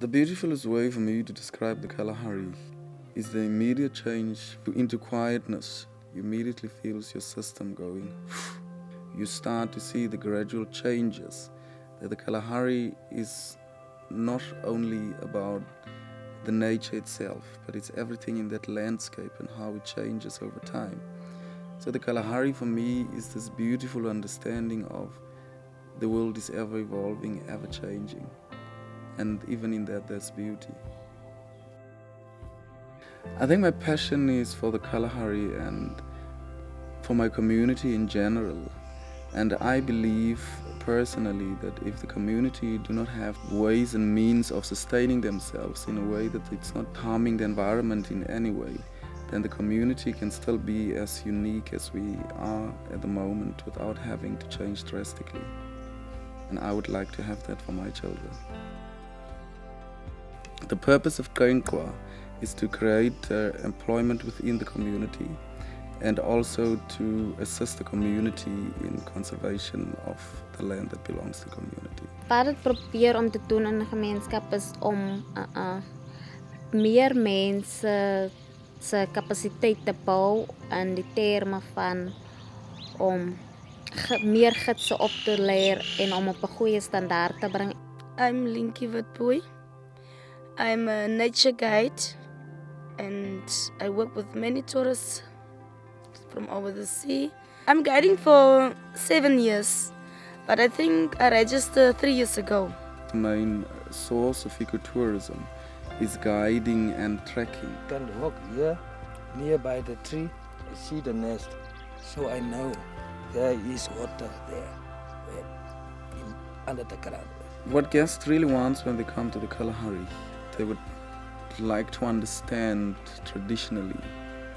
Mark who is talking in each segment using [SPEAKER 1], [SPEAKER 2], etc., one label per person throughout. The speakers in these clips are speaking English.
[SPEAKER 1] The beautifulest way for me to describe the Kalahari is the immediate change into quietness. You immediately feel your system going. You start to see the gradual changes. That the Kalahari is not only about the nature itself, but it's everything in that landscape and how it changes over time. So the Kalahari for me is this beautiful understanding of the world is ever evolving, ever changing. And even in that, there's beauty. I think my passion is for the Kalahari and for my community in general. And I believe personally that if the community do not have ways and means of sustaining themselves in a way that it's not harming the environment in any way, then the community can still be as unique as we are at the moment without having to change drastically. And I would like to have that for my children. The purpose of Kgalagadi is to create employment within the community and also to assist the community in conservation of the land that belongs to the community.
[SPEAKER 2] Wat ek probeer om te doen in 'n gemeenskap is om meer mense se kapasiteit te bou in die terme van om meer gidse op te leer en om op 'n goeie standaard te bring.
[SPEAKER 3] I'm Linky Witboy. I'm a nature guide and I work with many tourists from over the sea. I'm guiding for 7 years, but I think I registered 3 years ago.
[SPEAKER 1] The main source of ecotourism is guiding and trekking.
[SPEAKER 4] I can walk here, nearby the tree, I see the nest, so I know there is water there, under the ground.
[SPEAKER 1] What guests really want when they come to the Kalahari, they would like to understand traditionally,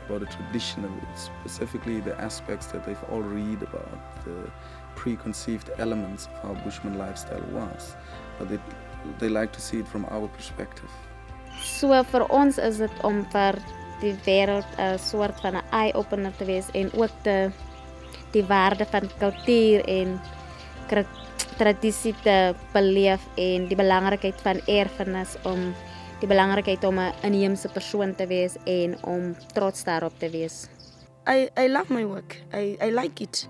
[SPEAKER 1] about the traditional, specifically the aspects that they've all read about, the preconceived elements of how Bushman lifestyle was. But they like to see it from our perspective.
[SPEAKER 2] So vir ons is dit om vir die wêreld 'n soort van 'n eye-opener te wees en ook die waarde van kultuur en tradisie te beleef en die belangrikheid van erfenis, om die belangrikheid om 'n inheemse persoon te wees en om trots daarop te wees.
[SPEAKER 3] I love my work. I like it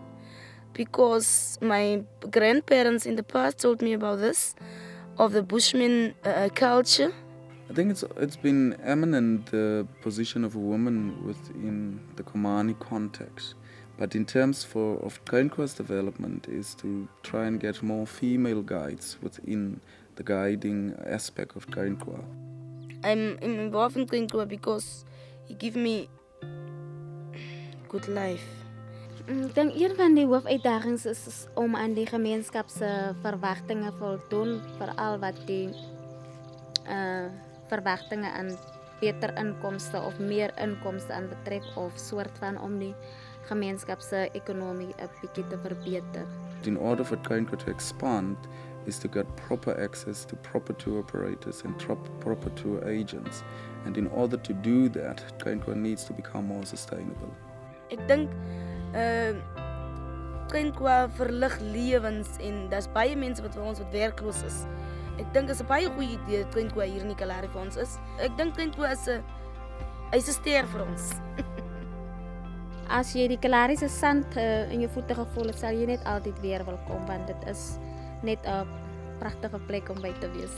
[SPEAKER 3] because my grandparents in the past told me about this, of the Bushmen culture.
[SPEAKER 1] I think it's been eminent, the position of a woman within the Khomani context. But in terms of Kgalagadi's development is to try and get more female guides within the guiding aspect of Kgalagadi.
[SPEAKER 3] I'm involved in Kgalagadi because it gives me good life.
[SPEAKER 2] Ek dink een van die hoofuitdagings is om aan die gemeenskap se verwagtinge voldoen, veral wat die verwagtinge aan beter inkomste of meer inkomste aanbetref, of soort van om die gemeenskap se ekonomie 'n bietjie te verbeter.
[SPEAKER 1] In order for Kgalagadi to expand is to get proper access to proper tour operators and proper tour agents. And in order to do that, Kgalagadi needs to become more sustainable.
[SPEAKER 3] Ek dink Kgalagadi verlig lewens en daar's baie mense wat vir ons wat werkloos is. Ek dink is 'n baie goeie idee dat Kgalagadi hier in die Kalahari vir ons is. Ek dink Kgalagadi is 'n ster vir ons.
[SPEAKER 2] As jy die Kalahari se sand in jou voete gevoel het, sal jy net altyd weer wil kom, want dit is net 'n pragtige plek om by te wees.